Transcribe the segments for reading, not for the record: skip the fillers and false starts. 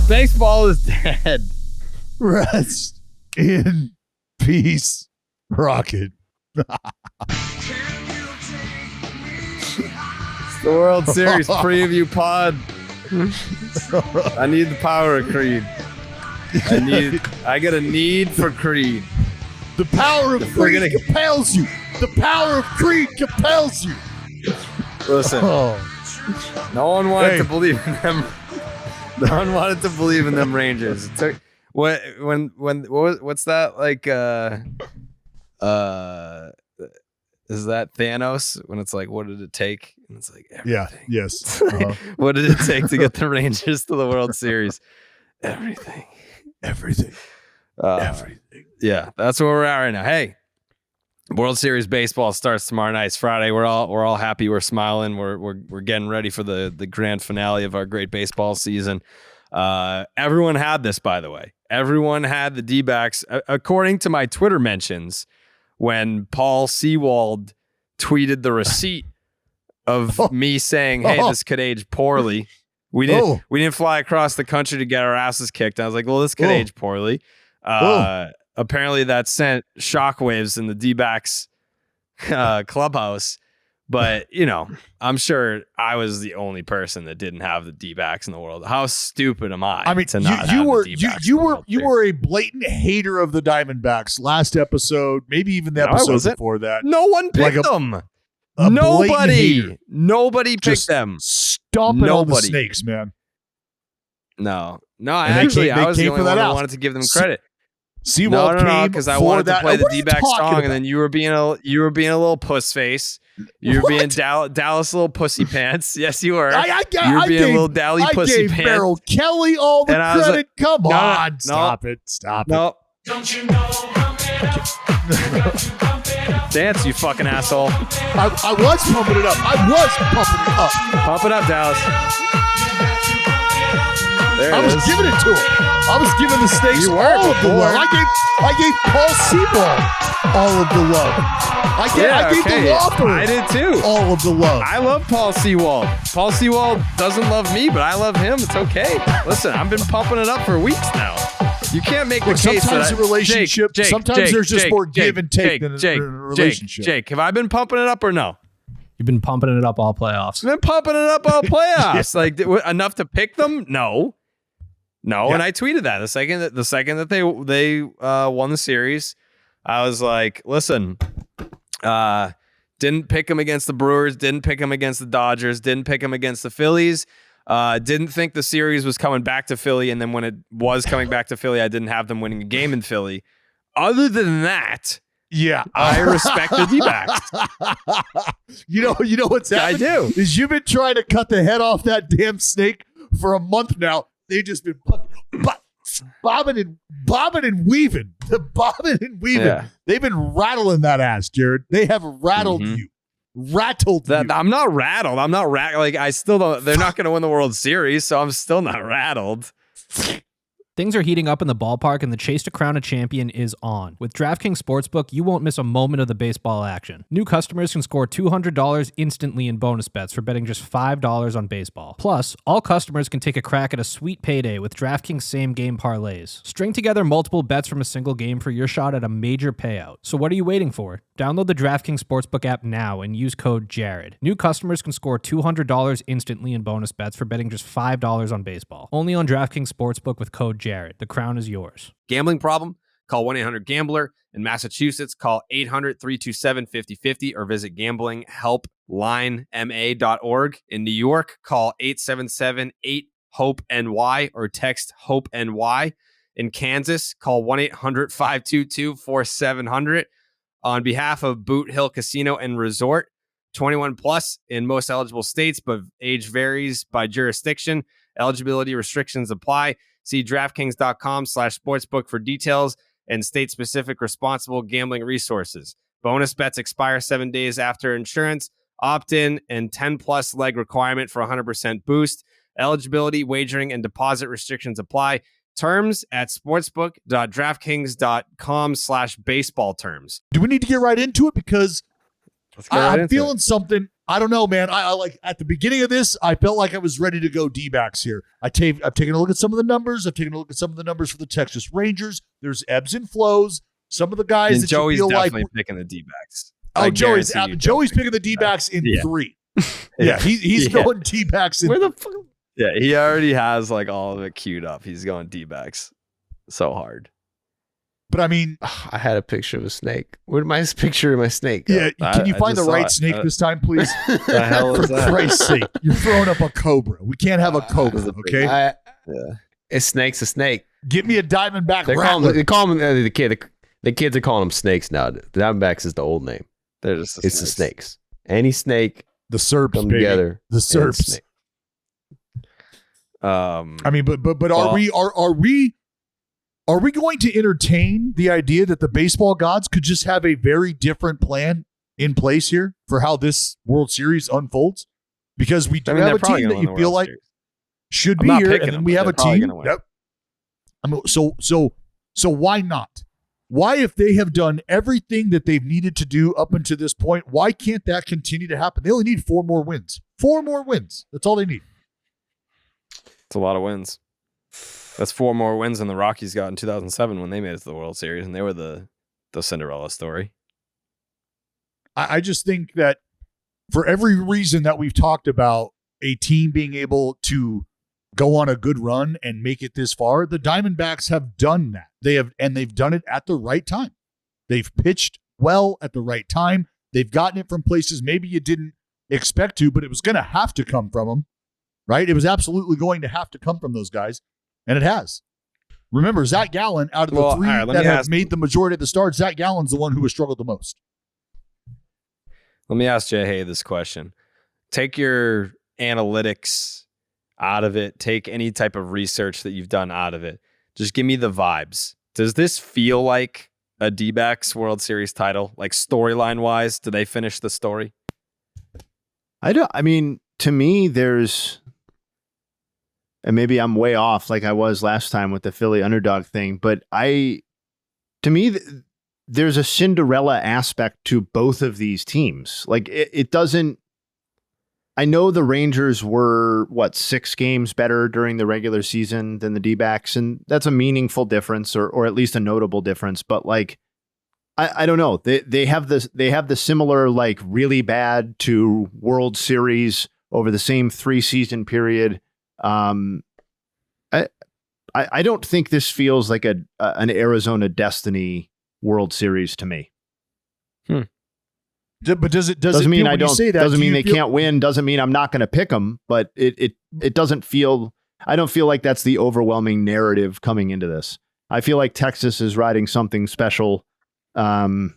Baseball is dead. Rest in peace, Rocket. It's the World Series preview pod. I need the power of Creed. I got a need for Creed. The power of Creed compels you. The power of Creed compels you. Listen, no one wanted to believe in them. No one wanted to believe in them Rangers. What's that like? Is that Thanos when it's like, what did it take? And it's like, everything. Yeah, yes. What did it take to get the Rangers to the World Series? Everything. Everything. Yeah, that's where we're at right now. Hey, World Series baseball starts tomorrow night. It's Friday. We're all happy. We're smiling. We're getting ready for the grand finale of our great baseball season. Everyone had this, by the way. Everyone had the D-backs. According to my Twitter mentions, when Paul Sewald tweeted the receipt of me saying, "Hey, this could age poorly." We didn't fly across the country to get our asses kicked. I was like, "Well, this could age poorly." Apparently, that sent shockwaves in the D-backs clubhouse. But I'm sure I was the only person that didn't have the D-backs in the world. How stupid am I? I mean, to not have the D-backs you were a blatant hater of the Diamondbacks last episode, maybe even the episode before that. No one picked them. Nobody picked them. Stomping on the snakes, man. No. Actually, I was the only one that wanted to give them credit. No, because I wanted to play the D-back song, and then you were being a little puss face. You were being Dallas little pussy pants. Yes, you were. You were being a little Dally pussy pants. I gave Merrill Kelly all the credit. Like, come on, stop it. No. Don't you know? Dance, you fucking asshole. I was pumping it up. Pump it up, Dallas. I was giving it to him. I was giving the Snakes all of the love. I gave Paul Sewald all of the love. I gave the Lawford. I did too. All of the love. I love Paul Sewald. Paul Sewald doesn't love me, but I love him. It's okay. Listen, I've been pumping it up for weeks now. You can't make the case sometimes a relationship. Sometimes there's just more give and take than a relationship. Jake, have I been pumping it up or no? You've been pumping it up all playoffs. I've been pumping it up all playoffs. Like enough to pick them? No. Yeah. And I tweeted that the second that they won the series, I was like, listen, didn't pick them against the Brewers, didn't pick them against the Dodgers, didn't pick them against the Phillies. Didn't think the series was coming back to Philly, and then when it was coming back to Philly, I didn't have them winning a game in Philly. Other than that, I respect the D-backs. You know what's happened? I do. Is you've been trying to cut the head off that damn snake for a month now. They've just been bobbing and weaving. Yeah. They've been rattling that ass, Jared. They have rattled you. Rattled you. I'm not rattled. Like, I still don't. They're not going to win the World Series, so I'm still not rattled. Things are heating up in the ballpark, and the chase to crown a champion is on. With DraftKings Sportsbook, you won't miss a moment of the baseball action. New customers can score $200 instantly in bonus bets for betting just $5 on baseball. Plus, all customers can take a crack at a sweet payday with DraftKings same-game parlays. String together multiple bets from a single game for your shot at a major payout. So what are you waiting for? Download the DraftKings Sportsbook app now and use code JARED. New customers can score $200 instantly in bonus bets for betting just $5 on baseball. Only on DraftKings Sportsbook with code JARED. The crown is yours. Gambling problem? Call 1-800-GAMBLER. In Massachusetts, call 800-327-5050 or visit gamblinghelplinema.org. In New York, call 877-8-HOPE-NY or text HOPE-NY. In Kansas, call 1-800-522-4700. On behalf of Boot Hill Casino and Resort, 21 plus in most eligible states, but age varies by jurisdiction. Eligibility restrictions apply. See DraftKings.com/sportsbook for details and state-specific responsible gambling resources. Bonus bets expire 7 days after insurance, opt-in, and 10-plus leg requirement for 100% boost. Eligibility, wagering, and deposit restrictions apply. Terms at sportsbook.draftkings.com/baseball terms. Do we need to get right into it? Because I'm feeling something I don't know, man. I like at the beginning of this, I felt like I was ready to go D-backs here. I've taken a look at some of the numbers. I've taken a look at some of the numbers for the Texas Rangers. There's ebbs and flows. Some of the guys and that Joey's you feel definitely like picking the D-backs. Oh, Joey's picking the D-backs in 3. Yeah, he's going D-backs in. Where the fuck? Yeah, he already has like all of it queued up. He's going D-backs so hard. But I mean, I had a picture of a snake. Where'd my picture of my snake go? Yeah, can you find the right snake this time, please? The hell is For that? Christ's sake, you're throwing up a cobra. We can't have a cobra, okay? A snake's a snake. Get me a Diamondback They rattler. call them the kids are calling them snakes now. The Diamondbacks is the old name. They're just It's the snakes. Any snake The Serps, come baby. together. The Serps. I mean, but are we going to entertain the idea that the baseball gods could just have a very different plan in place here for how this World Series unfolds? Because we do have a team that you feel like should be here, and then we have a team. Yep. I mean, so why not? Why, if they have done everything that they've needed to do up until this point, why can't that continue to happen? They only need 4 more wins. 4 more wins. That's all they need. It's a lot of wins. That's 4 more wins than the Rockies got in 2007 when they made it to the World Series, and they were the Cinderella story. I just think that for every reason that we've talked about a team being able to go on a good run and make it this far, the Diamondbacks have done that. They've done it at the right time. They've pitched well at the right time. They've gotten it from places maybe you didn't expect to, but it was going to have to come from them, right? It was absolutely going to have to come from those guys, and it has. Remember, Zach Gallen, out of the 3 that have made the majority of the starts, Zach Gallen's the one who has struggled the most. Let me ask Jayhay this question. Take your analytics out of it. Take any type of research that you've done out of it. Just give me the vibes. Does this feel like a D-backs World Series title? Like storyline wise, do they finish the story? I mean, to me, there's, and maybe I'm way off like I was last time with the Philly underdog thing, but to me, there's a Cinderella aspect to both of these teams. Like it doesn't, I know the Rangers were 6 games better during the regular season than the D-backs, and that's a meaningful difference or at least a notable difference. But like, I don't know. They have the similar like really bad to World Series over the same 3-season period. I don't think this feels like an Arizona Destiny World Series to me. But doesn't mean I don't say that? Doesn't mean they can't win. Doesn't mean I'm not going to pick them. But it doesn't feel. I don't feel like that's the overwhelming narrative coming into this. I feel like Texas is riding something special, in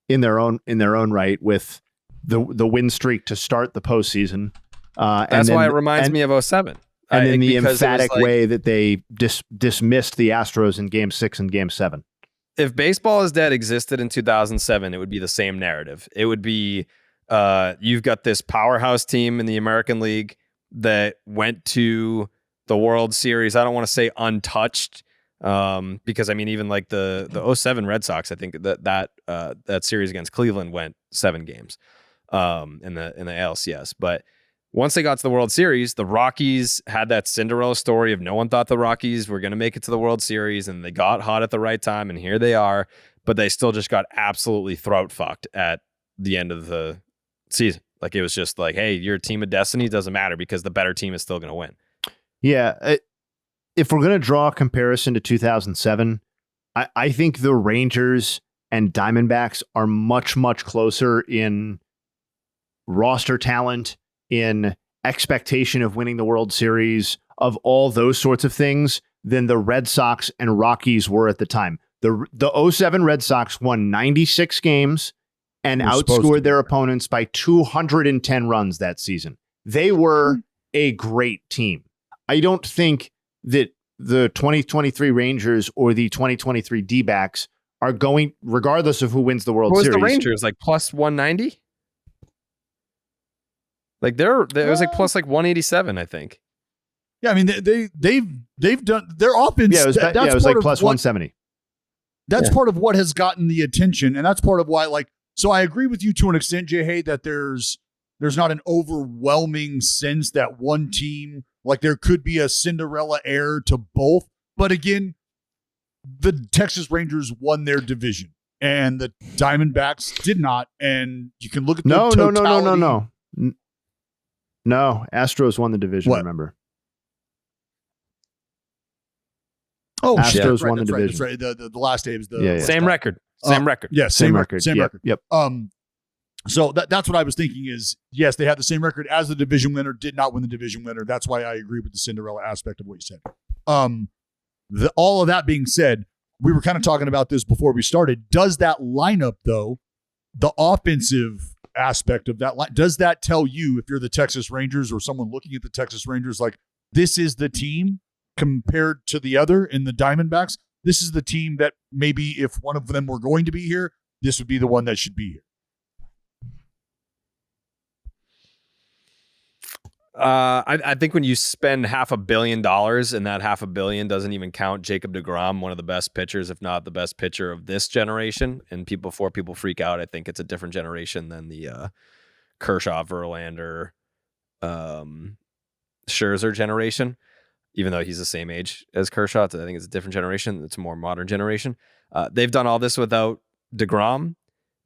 their own right with the win streak to start the postseason. That's why it reminds me of 07. And then the emphatic way that they dismissed the Astros in Game 6 and Game 7. If Baseball is Dead existed in 2007, it would be the same narrative. It would be you've got this powerhouse team in the American League that went to the World Series. I don't want to say untouched because I mean even like the 07 Red Sox, I think that series against Cleveland went 7 games in the ALCS. But once they got to the World Series, the Rockies had that Cinderella story of no one thought the Rockies were going to make it to the World Series, and they got hot at the right time, and here they are. But they still just got absolutely throat fucked at the end of the season. Like it was just like, hey, you're a team of destiny. It doesn't matter because the better team is still going to win. Yeah. If we're going to draw a comparison to 2007, I think the Rangers and Diamondbacks are much, much closer in roster talent, in expectation of winning the World Series, of all those sorts of things than the Red Sox and Rockies were at the time. The 07 Red Sox won 96 games and outscored their opponents by 210 runs that season. They were a great team. I don't think that the 2023 Rangers or the 2023 D-backs are going, regardless of who wins the World Series. What was the Rangers, like plus 190? Like it was like plus like 187, I think. Yeah, I mean they've done their offense. Yeah, it was like plus 170. That's part of what has gotten the attention, and that's part of why. Like, so I agree with you to an extent, Jayhay, that there's There's not an overwhelming sense that one team, like there could be a Cinderella heir to both. But again, the Texas Rangers won their division and the Diamondbacks did not. And you can look at the totality. No, Astros won the division, What? remember? Oh, Astros shit. That's won the right, division. That's right. The last day was the Yeah. Same record. Same record. Yeah, same record. Same record. Yep. So that's what I was thinking is, yes, they had the same record as the division winner, did not win the division winner. That's why I agree with the Cinderella aspect of what you said. All of that being said, we were kind of talking about this before we started. Does that lineup, though, the offensive aspect of that line, does that tell you, if you're the Texas Rangers or someone looking at the Texas Rangers, like this is the team compared to the other in the Diamondbacks? This is the team that maybe if one of them were going to be here, this would be the one that should be here. I think when you spend $500 million and that $500 million doesn't even count Jacob deGrom, one of the best pitchers, if not the best pitcher of this generation, and before people freak out, I think it's a different generation than the Kershaw, Verlander, Scherzer generation. Even though he's the same age as Kershaw, I think it's a different generation. It's a more modern generation. They've done all this without deGrom,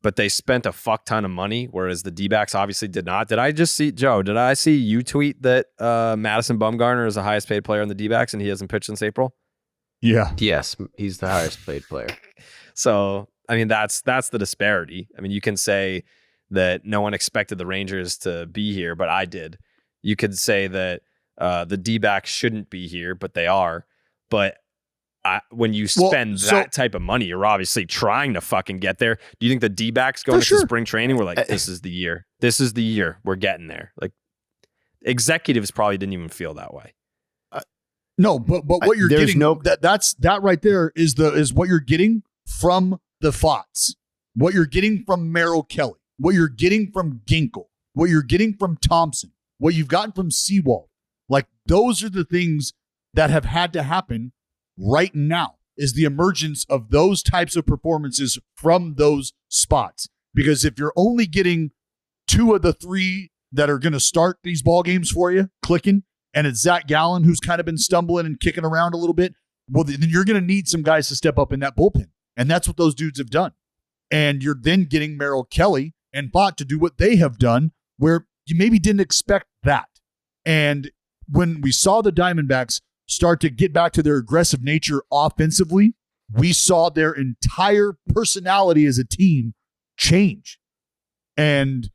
but they spent a fuck ton of money, whereas the D-backs obviously did not. Did I just see, Joe, did I see you tweet that Madison Bumgarner is the highest paid player in the D-backs and he hasn't pitched since April? Yeah. Yes, he's the highest paid player. So, I mean, that's the disparity. I mean, you can say that no one expected the Rangers to be here, but I did. You could say that the D-backs shouldn't be here, but they are. But when you spend that type of money, you're obviously trying to fucking get there. Do you think the D-backs going into spring training were like, this is the year. This is the year. We're getting there. Like, executives probably didn't even feel that way. No, but what you're getting, that right there is what you're getting from the Fots, what you're getting from Merrill Kelly, what you're getting from Ginkel, what you're getting from Thompson, what you've gotten from Seawald. Like, those are the things that have had to happen right now, is the emergence of those types of performances from those spots. Because if you're only getting 2 of the 3 that are going to start these ball games for you clicking, and it's Zach Gallen who's kind of been stumbling and kicking around a little bit, well, then you're going to need some guys to step up in that bullpen. And that's what those dudes have done. And you're then getting Merrill Kelly and Bott to do what they have done, where you maybe didn't expect that. And when we saw the Diamondbacks start to get back to their aggressive nature offensively, we saw their entire personality as a team change. And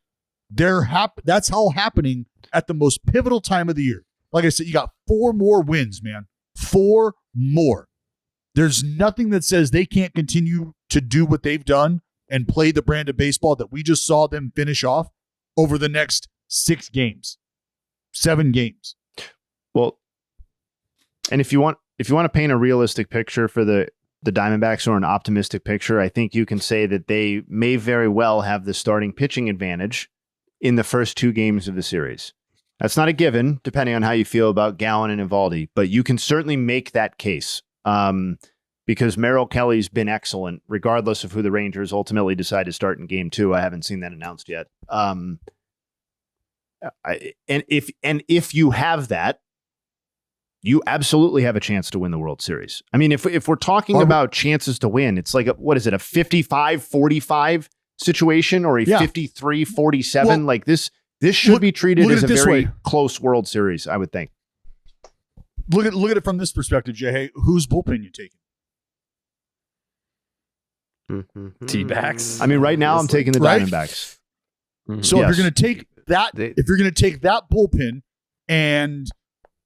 that's all happening at the most pivotal time of the year. Like I said, you got 4 more wins, man. 4 more. There's nothing that says they can't continue to do what they've done and play the brand of baseball that we just saw them finish off over the next 6 games, 7 games. Well, and if you want to paint a realistic picture for the Diamondbacks, or an optimistic picture, I think you can say that they may very well have the starting pitching advantage in the first 2 games of the series. That's not a given, depending on how you feel about Gallen and Eovaldi, but you can certainly make that case because Merrill Kelly's been excellent, regardless of who the Rangers ultimately decide to start in Game 2. I haven't seen that announced yet. And if you have that, you absolutely have a chance to win the World Series. I mean, if we're talking about chances to win, it's like, what is it, a 55-45 situation or a 53-47? Well, like this should be treated as a very way. close World Series, I would think. Look at it from this perspective, Jayhay. Whose bullpen you taking? D-backs. I mean, right now I'm taking the Diamondbacks. So if you're going to take that, bullpen, and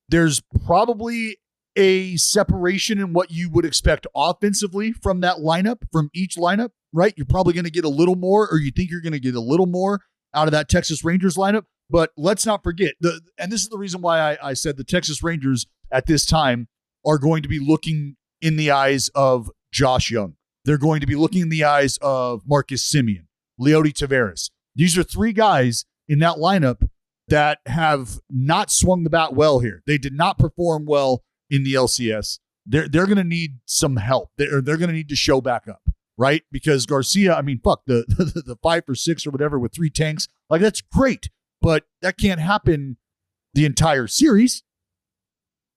there's probably a separation in what you would expect offensively from that lineup, from each lineup, right? You're probably going to get a little more, or you think you're going to get a little more out of that Texas Rangers lineup. But let's not forget, and this is the reason why I said the Texas Rangers at this time are going to be looking in the eyes of Josh Young. They're going to be looking in the eyes of Marcus Semien, Leody Taveras. These are 3 guys in that lineup that have not swung the bat well here. They did not perform well in the LCS. They're going to need some help. They're going to need to show back up, right? Because Garcia, I mean, fuck, the 5 for 6 or whatever with 3 tanks, like, that's great. but that can't happen the entire series.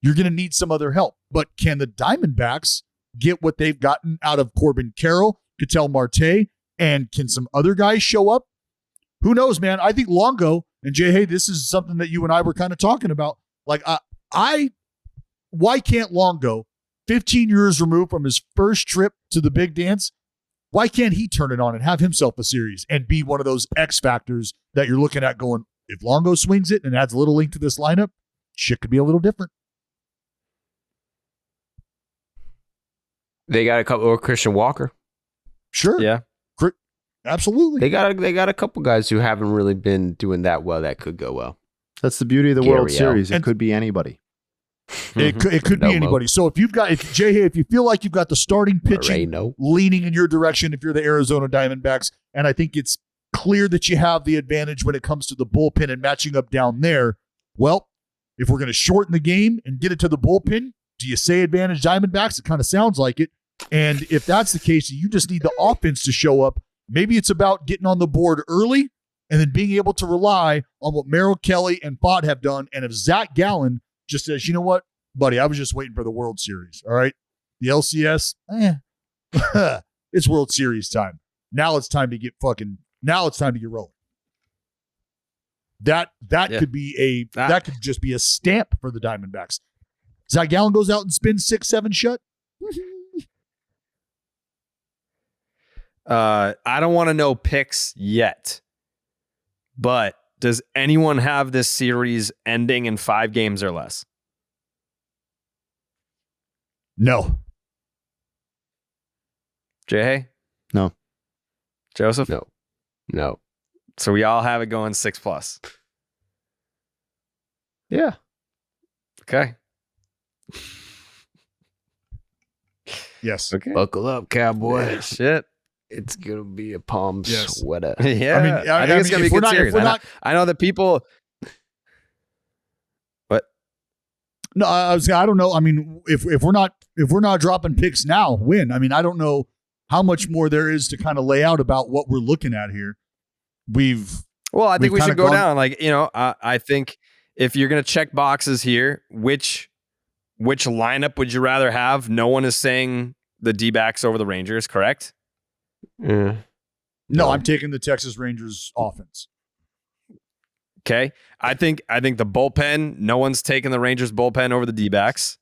You're going to need some other help. But can the Diamondbacks get what they've gotten out of Corbin Carroll, Ketel Marte, and can some other guys show up? Who knows, man? I think Longo and Jayhay, this is something that you and I were kind of talking about. Like, why can't Longo, 15 years removed from his first trip to the big dance, why can't he turn it on and have himself a series and be one of those X factors that you're looking at going, if Longo swings it and adds a little link to this lineup, shit could be a little different. They got a couple, or Christian Walker. Sure. Yeah. Absolutely. They got a couple guys who haven't really been doing that well that could go well. That's the beauty of the Gary World Series. It And- could be anybody. It could be No, anybody. So if you feel like you've got the starting pitching Moreno. leaning in your direction, if you're the Arizona Diamondbacks, and I think it's clear that you have the advantage when it comes to the bullpen and matching up down there. Well, if we're going to shorten the game and get it to the bullpen, do you say advantage Diamondbacks? It kind of sounds like it. And if that's the case, you just need the offense to show up. Maybe it's about getting on the board early and then being able to rely on what Merrill Kelly and Fott have done. And if Zach Gallen just says, you know what, buddy, I was just waiting for the World Series. All right. The LCS, it's World Series time. Now it's time to get rolling. That Yeah. could be that could just be a stamp for the Diamondbacks. Zach Gallen goes out and spins 6-7 shut. I don't want to know picks yet, but does anyone have this series ending in 5 games or less? No. Jayhay? No. Joseph? No. So we all have it going 6+. Yeah. Okay. Yes. Okay. Buckle up, cowboy. Yeah, shit. It's gonna be a palm Yes. sweater. Yeah. I think it's going to be a good series. I know that people... What? No, I don't know. I mean, if we're not dropping picks now, when? I mean, I don't know how much more there is to kind of lay out about what we're looking at here. Well, I think we we've should kinda go gone- down. Like, I think if you're going to check boxes here, which lineup would you rather have? No one is saying the D-backs over the Rangers, correct? Yeah. No, I'm taking the Texas Rangers offense. Okay. I think the bullpen, no one's taking the Rangers bullpen over the D-backs.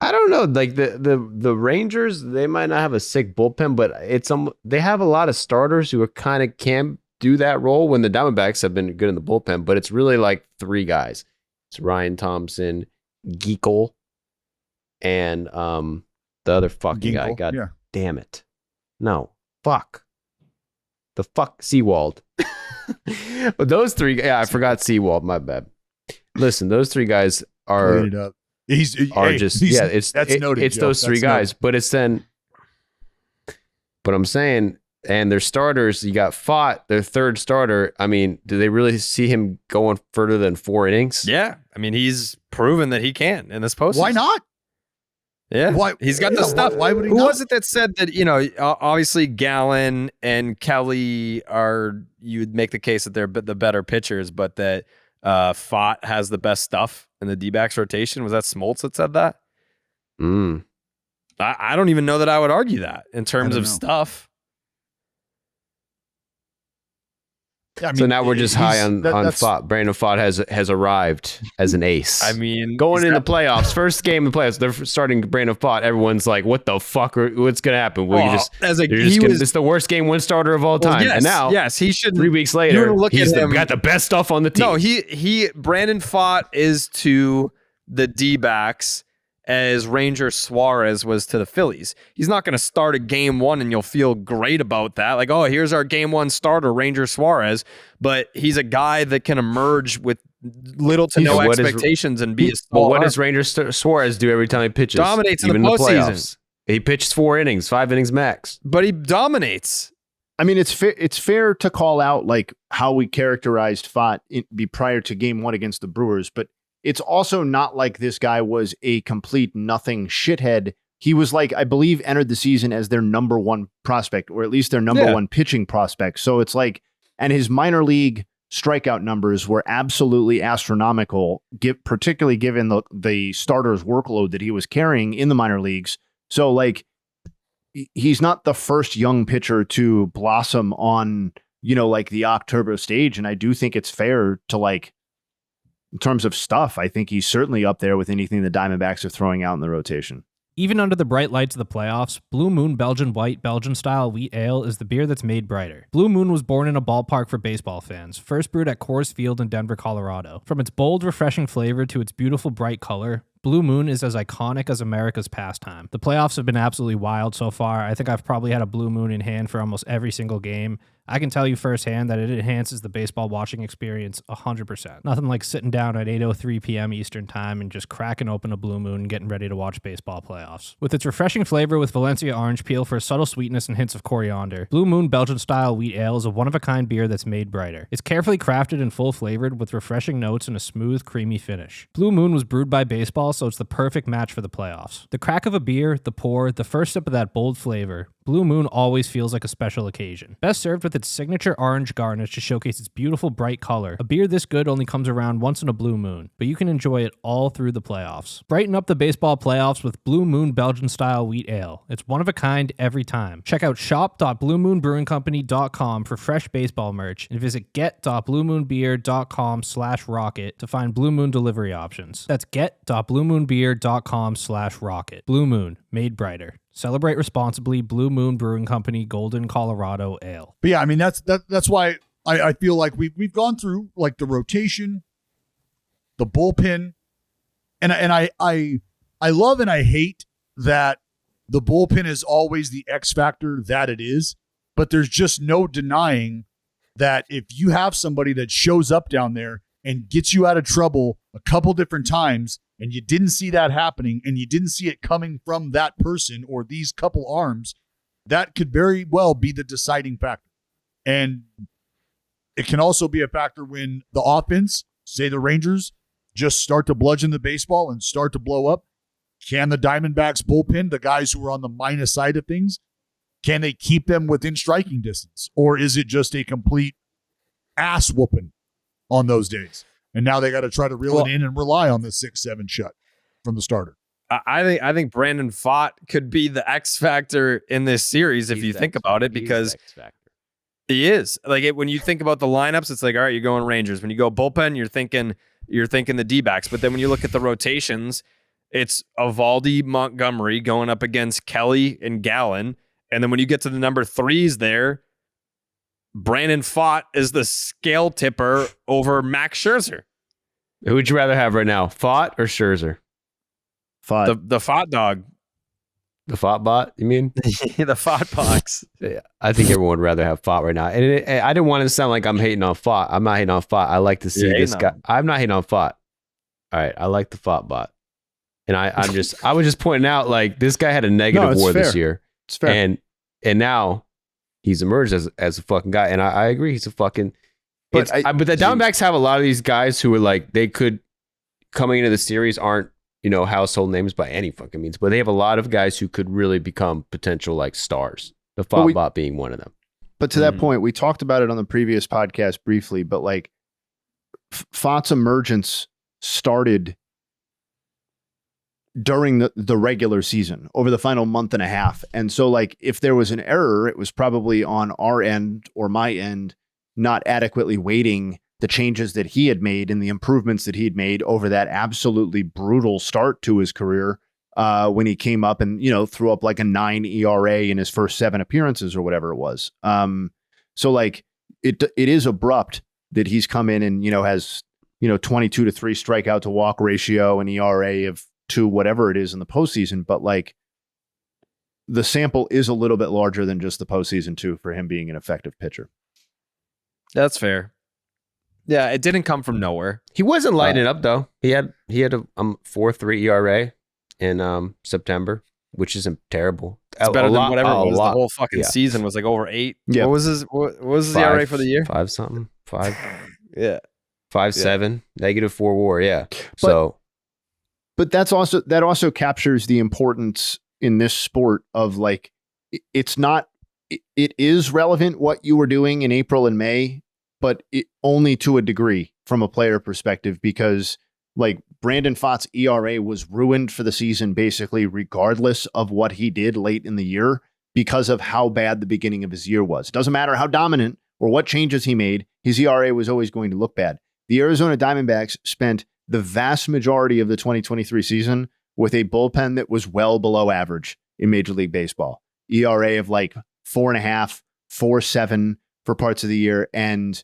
I don't know. Like the Rangers, they might not have a sick bullpen, but they have a lot of starters who are kind of can do that role when the Diamondbacks have been good in the bullpen, but it's really like 3 guys. It's Ryan Thompson, Geekle, and the other fucking guy. Ginkle, God yeah. damn it. No. Fuck. The fuck Seawald. But those 3, yeah, I forgot Seawald, my bad. Listen, those 3 guys Clean it up. It's noted. It's Joe. those 3 That's guys, noted. but it's then. But I'm saying, and their starters, you got Fott, their 3rd starter. I mean, do they really see him going further than 4 innings? Yeah. I mean, he's proven that he can in this postseason. Why not? Yeah. Why- He's got the yeah, stuff. why would he Who not? was it that said that, obviously Gallen and Kelly you'd make the case that they're the better pitchers, but that Fott has the best stuff in the D-backs rotation? Was that Smoltz that said that? Mm. I don't even know that I would argue that in terms don't of know. stuff. Yeah, I So mean, now we're just high on that's- Fott. Brandon Fott has arrived as an ace. I mean, Going in the playoffs, first game in the playoffs, they're starting Brandon Fott. Everyone's like, "What the fuck? What's gonna happen?" Well, it's the worst game 1 starter of all time. Yes, and now, yes, he should. 3 weeks you later, look he's at him, got the best stuff on the team. No, Brandon Fott is to the D-backs as Ranger Suarez was to the Phillies. He's not going to start a game 1 and you'll feel great about that. Like, oh, here's our game 1 starter, Ranger Suarez. But he's a guy that can emerge with little to no expectations and be a small But what arm. does Ranger Suarez do every time he pitches? Dominates in Even the in postseason. playoffs. He pitched 4 innings, 5 innings max. But he dominates. I mean, it's fair to call out like how we characterized Fott prior to game 1 against the Brewers, but it's also not like this guy was a complete nothing shithead. He was like, I believe, entered the season as their number 1 prospect, or at least their number 1 pitching prospect. So it's like, and his minor league strikeout numbers were absolutely astronomical, particularly given the starter's workload that he was carrying in the minor leagues. So like, he's not the first young pitcher to blossom on, like the October stage. And I do think it's fair to, like, in terms of stuff, I think he's certainly up there with anything the Diamondbacks are throwing out in the rotation. Even under the bright lights of the playoffs, Blue Moon Belgian White Belgian Style Wheat Ale is the beer that's made brighter. Blue Moon was born in a ballpark for baseball fans, first brewed at Coors Field in Denver, Colorado. From its bold, refreshing flavor to its beautiful, bright color, Blue Moon is as iconic as America's pastime. The playoffs have been absolutely wild so far. I think I've probably had a Blue Moon in hand for almost every single game. I can tell you firsthand that it enhances the baseball watching experience 100%. Nothing like sitting down at 8:03 p.m. Eastern Time and just cracking open a Blue Moon and getting ready to watch baseball playoffs. With its refreshing flavor with Valencia orange peel for a subtle sweetness and hints of coriander, Blue Moon Belgian Style Wheat Ale is a one-of-a-kind beer that's made brighter. It's carefully crafted and full-flavored with refreshing notes and a smooth, creamy finish. Blue Moon was brewed by baseball, so it's the perfect match for the playoffs. The crack of a beer, the pour, the first sip of that bold flavor, Blue Moon always feels like a special occasion. Best served with its signature orange garnish to showcase its beautiful bright color. A beer this good only comes around once in a blue moon, but you can enjoy it all through the playoffs. Brighten up the baseball playoffs with Blue Moon Belgian Style Wheat Ale. It's one of a kind every time. Check out shop.bluemoonbrewingcompany.com for fresh baseball merch and visit get.bluemoonbeer.com/rocket to find Blue Moon delivery options. That's get.bluemoonbeer.com/rocket. Blue Moon, made brighter. Celebrate responsibly. Blue Moon Brewing Company, Golden, Colorado Ale. But yeah, I mean that's why I feel like we've gone through like the rotation, the bullpen, and I love and I hate that the bullpen is always the X factor that it is, but there's just no denying that if you have somebody that shows up down there and gets you out of trouble a couple different times, and you didn't see that happening, and you didn't see it coming from that person or these couple arms, that could very well be the deciding factor. And it can also be a factor when the offense, say the Rangers, just start to bludgeon the baseball and start to blow up. Can the Diamondbacks bullpen, the guys who are on the minus side of things, can they keep them within striking distance? Or is it just a complete ass whooping on those days? And now they got to try to reel it in and rely on the 6-7 shut from the starter. I think Brandon Pfaadt could be the X factor in this series if you think about it, because he is like when you think about the lineups, it's like, all right, you're going Rangers. When you go bullpen, you're thinking the D-backs. But then when you look at the rotations, it's Eovaldi, Montgomery going up against Kelly and Gallen. And then when you get to the number 3s there, Brandon Pfaadt is the scale tipper over Max Scherzer. Who would you rather have right now, Pfaadt or Scherzer? Pfaadt. The Pfaadt dog. The Pfaadt bot, you mean? The Pfaadt box. Yeah, I think everyone would rather have Pfaadt right now. And I didn't want to sound like I'm hating on Pfaadt. I'm not hating on Pfaadt. I like to see this guy. I'm not hating on Pfaadt. All right, I like the Pfaadt bot. And I was just pointing out, like, this guy had a negative WAR this year. It's fair. And now he's emerged as a fucking guy, and I agree he's a fucking. But the Diamondbacks have a lot of these guys who are like, they could, coming into the series, aren't household names by any fucking means, but they have a lot of guys who could really become potential like stars. The Pfaadt being one of them. But to that point, we talked about it on the previous podcast briefly, but like Pfaadt's emergence started during the regular season over the final month and a half. And so like if there was an error, it was probably on our end or my end, not adequately weighting the changes that he had made and the improvements that he had made over that absolutely brutal start to his career when he came up and, threw up like a 9 ERA in his first 7 appearances or whatever it was. So like it is abrupt that he's come in and, has, 22 to 3 strikeout to walk ratio and ERA of 2, whatever it is in the postseason. But like the sample is a little bit larger than just the postseason too, for him being an effective pitcher. That's fair. Yeah, it didn't come from nowhere. He wasn't lighting it up though. He had a 4.3 ERA in September, which isn't terrible. It's better than whatever it was. The whole fucking season was like over 8. Yeah. What was his ERA for the year? 5 something. 5. Yeah. 5.7. -4 WAR. Yeah. But that also captures the importance in this sport of like, it is relevant what you were doing in April and May but only to a degree from a player perspective, because like Brandon Pfaadt's ERA was ruined for the season, basically, regardless of what he did late in the year, because of how bad the beginning of his year was. It doesn't matter how dominant or what changes he made, his ERA was always going to look bad. The Arizona Diamondbacks spent the vast majority of the 2023 season with a bullpen that was well below average in Major League Baseball. ERA of like 4.5, 4.7 for parts of the year. And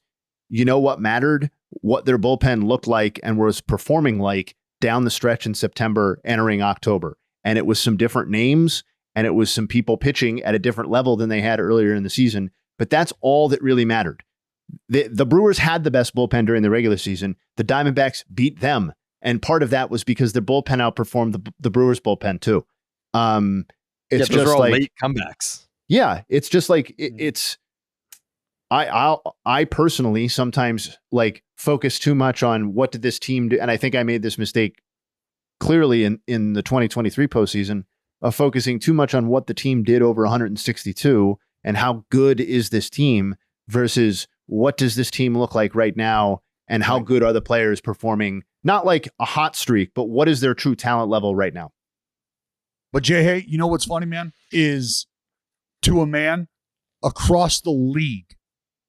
you know what mattered? What their bullpen looked like and was performing like down the stretch in September, entering October. And it was some different names, and it was some people pitching at a different level than they had earlier in the season. But that's all that really mattered. The Brewers had the best bullpen during the regular season. The Diamondbacks beat them. And part of that was because their bullpen outperformed the Brewers bullpen too. It's those just are all like late comebacks. Yeah, it's just like it's. I personally sometimes like focus too much on what did this team do, and I think I made this mistake clearly in the 2023 postseason of focusing too much on what the team did over 162 and how good is this team versus what does this team look like right now and how good are the players performing. Not like a hot streak, but what is their true talent level right now? But Jayhay, you know what's funny, man, is to a man across the league,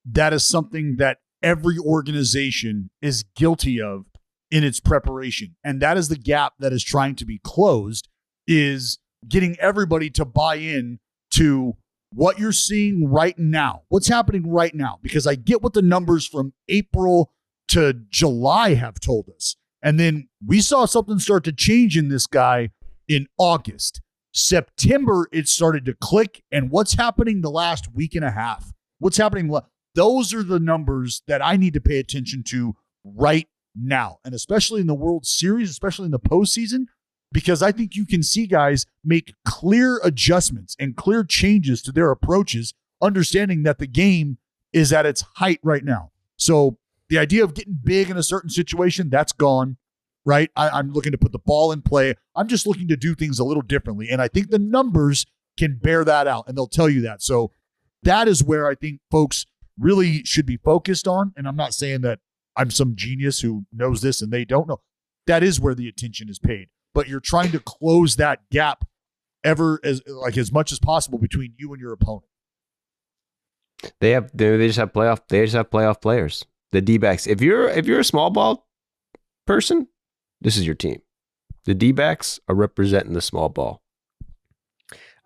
that is something that every organization is guilty of in its preparation. And that is the gap that is trying to be closed, is getting everybody to buy in to what you're seeing right now, what's happening right now. Because I get what the numbers from April to July have told us. And then we saw something start to change in this guy in August. September, it started to click. And what's happening the last week and a half? What's happening? Those are the numbers that I need to pay attention to right now. And especially in the World Series, especially in the postseason, because I think you can see guys make clear adjustments and clear changes to their approaches, understanding that the game is at its height right now. So the idea of getting big in a certain situation, that's gone, right? I'm looking to put the ball in play. I'm just looking to do things a little differently. And I think the numbers can bear that out, and they'll tell you that. So that is where I think folks really should be focused on. And I'm not saying that I'm some genius who knows this and they don't know. That is where the attention is paid. But you're trying to close that gap as much as possible between you and your opponent. They just have playoff players. The D-backs. If you're a small ball person, this is your team. The D-backs are representing the small ball.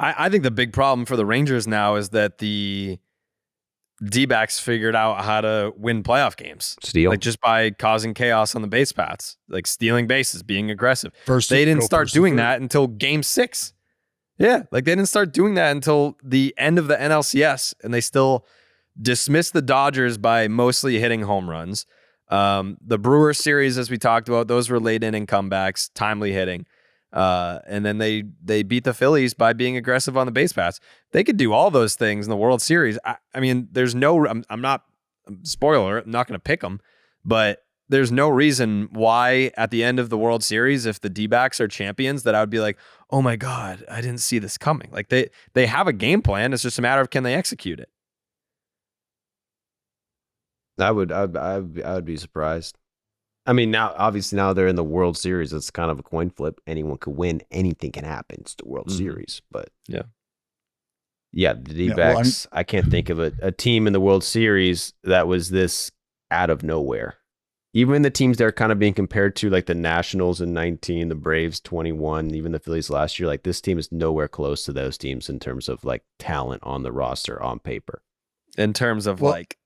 I think the big problem for the Rangers now is that the D-backs figured out how to win playoff games. Steal. Like just by causing chaos on the base paths, like stealing bases, being aggressive. They didn't start doing that until game 6. Yeah, like they didn't start doing that until the end of the NLCS, and they still dismissed the Dodgers by mostly hitting home runs. The Brewers series, as we talked about, those were late inning comebacks, timely hitting. And then they beat the Phillies by being aggressive on the base paths. They could do all those things in the World Series. I mean, there's no, I'm not, spoiler, I'm not going to pick them, but there's no reason why at the end of the World Series, if the D-backs are champions, that I would be like, oh my God, I didn't see this coming. Like they have a game plan. It's just a matter of can they execute it. I would be surprised. I mean, now they're in the World Series. It's kind of a coin flip. Anyone could win. Anything can happen. It's the World Series. But yeah, the D-backs, I can't think of a team in the World Series that was this out of nowhere. Even the teams they're kind of being compared to, like the Nationals in 19, the Braves 21, even the Phillies last year, like this team is nowhere close to those teams in terms of like talent on the roster on paper. In terms of like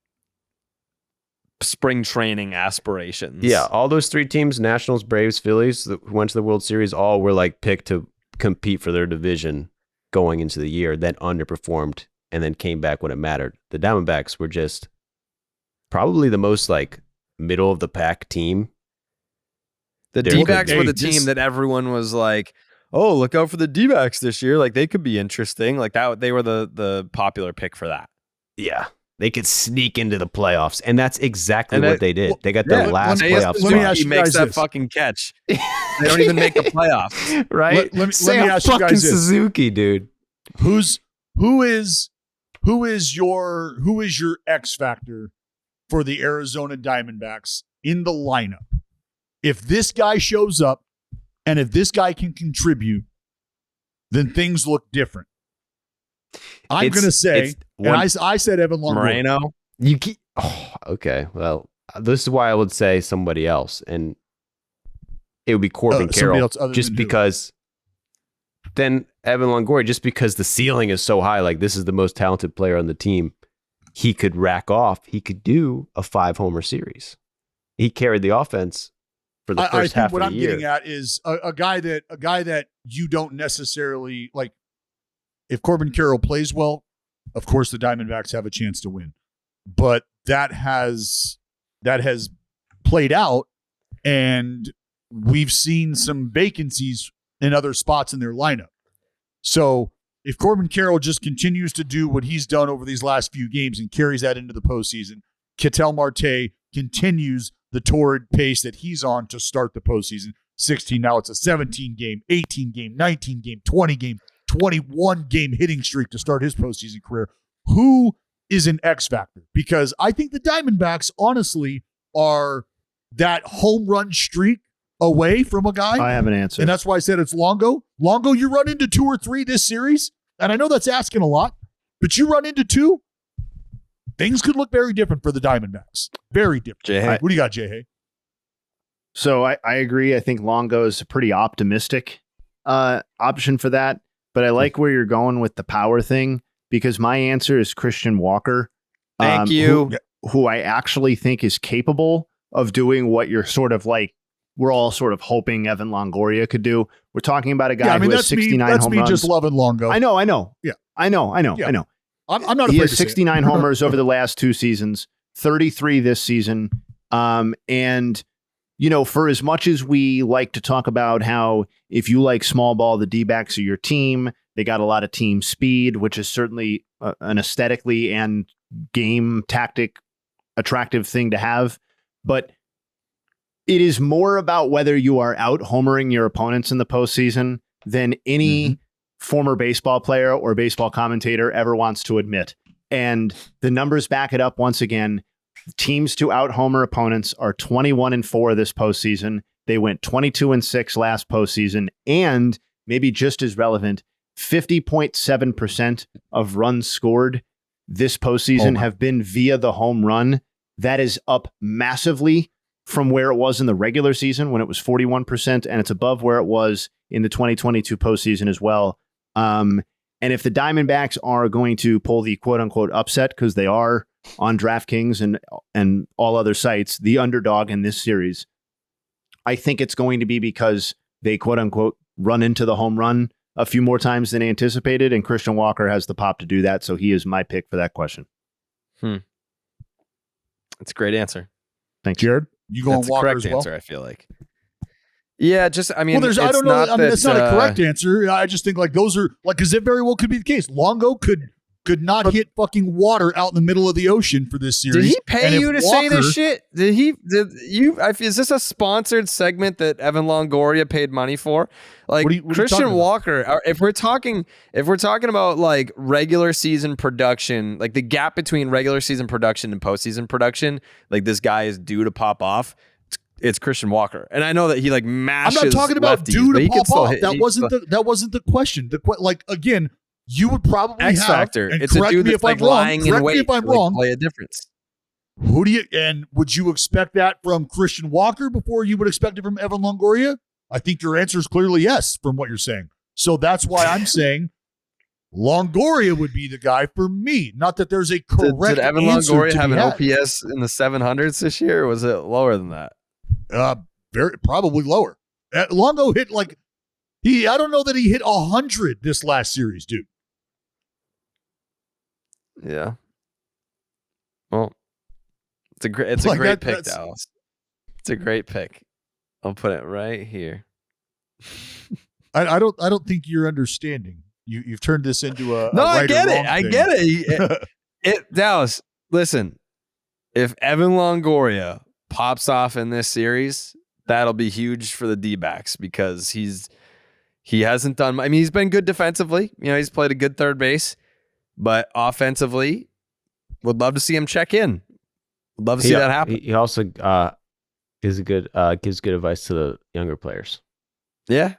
spring training aspirations. Yeah, all those 3 teams, Nationals, Braves, Phillies, who went to the World Series, all were like picked to compete for their division going into the year, then underperformed and then came back when it mattered. The Diamondbacks were just probably the most like middle of the pack team. The D-backs were the team that everyone was like, oh, look out for the D-backs this year. Like they could be interesting. Like that, they were the popular pick for that. Yeah. They could sneak into the playoffs, and that's exactly what they did. They got the last playoff spot. Let me ask you makes guys that this. fucking catch. They don't even make the playoffs, right? Let me ask you guys this. Suzuki, dude. Who is your X factor for the Arizona Diamondbacks in the lineup. If this guy shows up and if this guy can contribute, then things look different. I'm going to say, I said Evan Longoria. Moreno. You keep. Oh, okay. Well, this is why I would say somebody else, and it would be Corbin Carroll, just because. Then Evan Longoria, just because the ceiling is so high, like this is the most talented player on the team, he could rack off. He could do a 5-homer series. He carried the offense for the first half of the year. What I'm getting at is a guy that you don't necessarily like. If Corbin Carroll plays well, of course the Diamondbacks have a chance to win. But that has played out, and we've seen some vacancies in other spots in their lineup. So if Corbin Carroll just continues to do what he's done over these last few games and carries that into the postseason, Ketel Marte continues the torrid pace that he's on to start the postseason. 16, now it's a 17-game, 18-game, 19-game, 20-game, 21-game hitting streak to start his postseason career. Who is an X factor? Because I think the Diamondbacks, honestly, are that home run streak away from a guy. I have an answer. And that's why I said it's Longo. Longo, you run into 2 or 3 this series, and I know that's asking a lot, but you run into 2, things could look very different for the Diamondbacks. Very different. Jayhay. What do you got, Jayhay? So I agree. I think Longo is a pretty optimistic option for that, but I like where you're going with the power thing, because my answer is Christian Walker. Thank you. Who I actually think is capable of doing what you're sort of like, we're all sort of hoping Evan Longoria could do. We're talking about a guy who has 69 that's home me runs. just loving Longo. I know. Yeah. I know. Yeah. I'm not He afraid has to say 69 homers over the last 2 seasons, 33 this season. And, you know, for as much as we like to talk about how if you like small ball, the D-backs are your team, they got a lot of team speed, which is certainly an aesthetically and game tactic attractive thing to have. But it is more about whether you are out homering your opponents in the postseason than any former baseball player or baseball commentator ever wants to admit. And the numbers back it up once again. Teams to out homer opponents are 21-4 this postseason. They went 22-6 last postseason. And maybe just as relevant, 50.7% of runs scored this postseason have been via the home run. That is up massively from where it was in the regular season when it was 41%, and it's above where it was in the 2022 postseason as well. And if the Diamondbacks are going to pull the quote-unquote upset, because they are on DraftKings and all other sites, the underdog in this series, I think it's going to be because they quote-unquote run into the home run a few more times than anticipated, and Christian Walker has the pop to do that, so he is my pick for that question. That's a great answer. Thanks, Jared. You go That's on Walker correct as well? answer, I feel like. Yeah, just, I mean, well, I don't know. I mean, it's not a correct answer. I just think like those are like, because it very well could be the case. Longo could not hit fucking water out in the middle of the ocean for this series. Did he pay you to say this shit? Did you? Is this a sponsored segment that Evan Longoria paid money for? Like what Christian Walker, if we're talking about like regular season production, like the gap between regular season production and postseason production, like this guy is due to pop off. It's Christian Walker, and I know that he like mashes. I'm not talking about lefties, due to pop off. hit, that wasn't the question. Like again, you would probably X have, factor. and It's a dude that's like lying in wait. If I'm to, wrong, play a difference. Who do you and would you expect that from Christian Walker before you would expect it from Evan Longoria? I think your answer is clearly yes from what you're saying. So that's why I'm saying Longoria would be the guy for me. Not that there's a correct Did Evan answer Longoria to have be an had. OPS in the 700s this year, or was it lower than that? Probably lower. Longo hit like I don't know that he hit 100 this last series, dude. Yeah. Well, it's a great pick, Dallas. It's a great pick. I'll put it right here. I don't think you're understanding. You've turned this into a no. right I get or it. wrong I thing. get it. Dallas, listen. If Evan Longoria pops off in this series, that'll be huge for the D-backs because he hasn't done. I mean, he's been good defensively. You know, he's played a good third base, but offensively, would love to see him check in. Love to see that happen. He also gives good advice to the younger players. Yeah.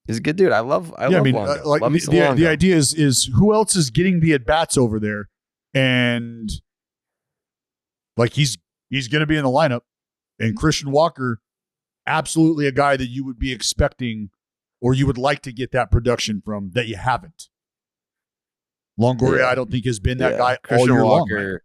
He's a good dude. I love Longo. Like love the idea is who else is getting the at-bats over there? And like he's going to be in the lineup. And Christian Walker, absolutely a guy that you would be expecting or you would like to get that production from that you haven't. Longoria, I don't think, has been that guy all year long. Right?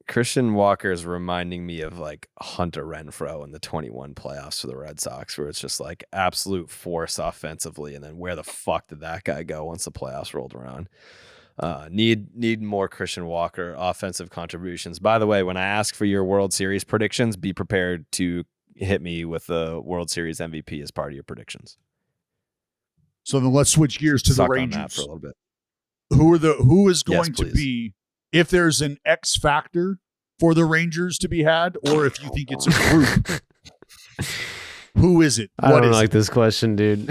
Christian Walker is reminding me of like Hunter Renfroe in the 21 playoffs for the Red Sox, where it's just like absolute force offensively. And then where the fuck did that guy go once the playoffs rolled around? Need more Christian Walker offensive contributions. By the way, when I ask for your World Series predictions, be prepared to hit me with the World Series MVP as part of your predictions. So then let's switch gears to the Rangers on that for a little bit. Who is going to be, if there's an X factor for the Rangers to be had, or if you think it's a group, who is it? I don't like this question, dude.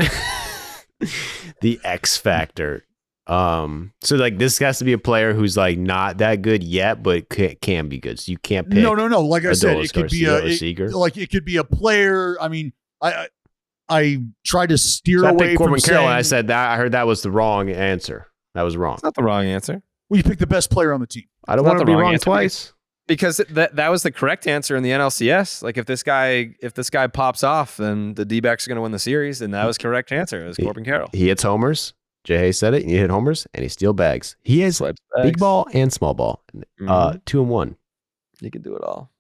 The X factor. So like this has to be a player who's like not that good yet, but can be good. So you can't pick. No. Like I said, it could be it could be a player. I mean, I try to steer away from Corbin Carroll. saying, And I said that I heard that was the wrong answer. That was wrong. It's not the wrong answer. Well, you pick the best player on the team. I don't want to be wrong twice. Because that was the correct answer in the NLCS. Like if this guy pops off, then the D-backs are going to win the series, and that was correct answer. It was Corbin Carroll. He hits homers. Jayhay said it. He hit homers, and he steals bags. He has big ball and small ball. 2-1. He can do it all.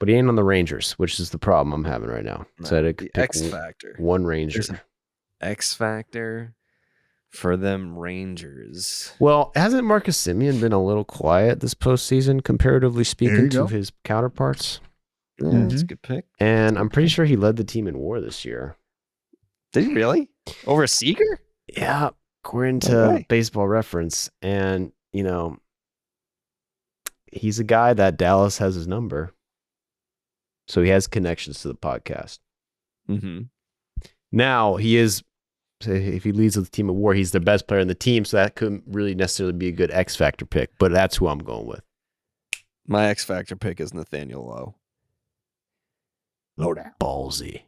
But he ain't on the Rangers, which is the problem I'm having right now. No, So I had to the pick X factor. One Ranger. X factor for them Rangers. Well, hasn't Marcus Semien been a little quiet this postseason, comparatively speaking, to his counterparts? Yeah, that's a good pick. And I'm pretty sure he led the team in WAR this year. Did he really? Over Seager? Yeah, according to Baseball Reference. And, he's a guy that Dallas has his number. So he has connections to the podcast. Mm-hmm. Now, he is, if he leads the team at WAR, he's the best player in the team. So that couldn't really necessarily be a good X Factor pick. But that's who I'm going with. My X Factor pick is Nathaniel Lowe. Low down. Ballsy.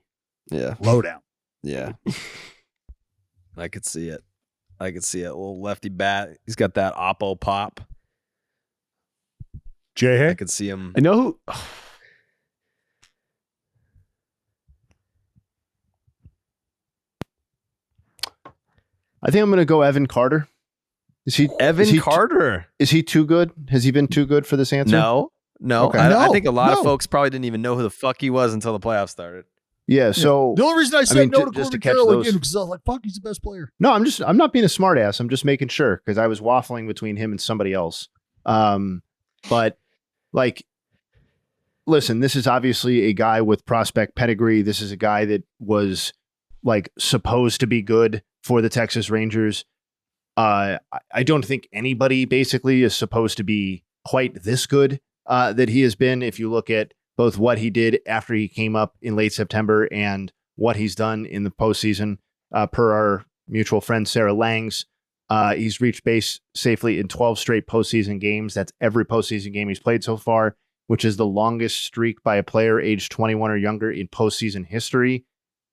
Yeah. Low down. Yeah. I could see it. A little lefty bat. He's got that oppo pop. Jayhay? I could see him. I know who. I think I'm going to go Evan Carter. Carter? Is he too good? Has he been too good for this answer? No. Okay. I think a lot of folks probably didn't even know who the fuck he was until the playoffs started. Yeah, so the only reason I said no to just Corbin to catch Carroll those, again because I was like, fuck, he's the best player. No, I'm not being a smart ass. I'm just making sure because I was waffling between him and somebody else. But like, listen, this is obviously a guy with prospect pedigree. This is a guy that was like supposed to be good for the Texas Rangers. I don't think anybody basically is supposed to be quite this good that he has been. If you look at both what he did after he came up in late September and what he's done in the postseason, per our mutual friend Sarah Langs, he's reached base safely in 12 straight postseason games. That's every postseason game he's played so far, which is the longest streak by a player aged 21 or younger in postseason history.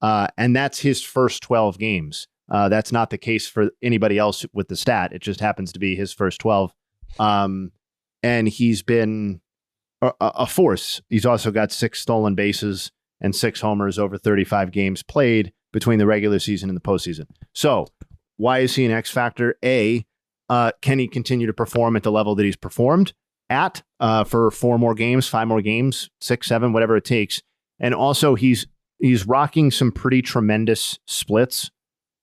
And that's his first 12 games. That's not the case for anybody else with the stat. It just happens to be his first 12. And he's been a force. He's also got 6 stolen bases and 6 homers over 35 games played between the regular season and the postseason. So why is he an X factor? A, can he continue to perform at the level that he's performed at for 4 more games, 5 more games, 6, 7, whatever it takes. And also he's rocking some pretty tremendous splits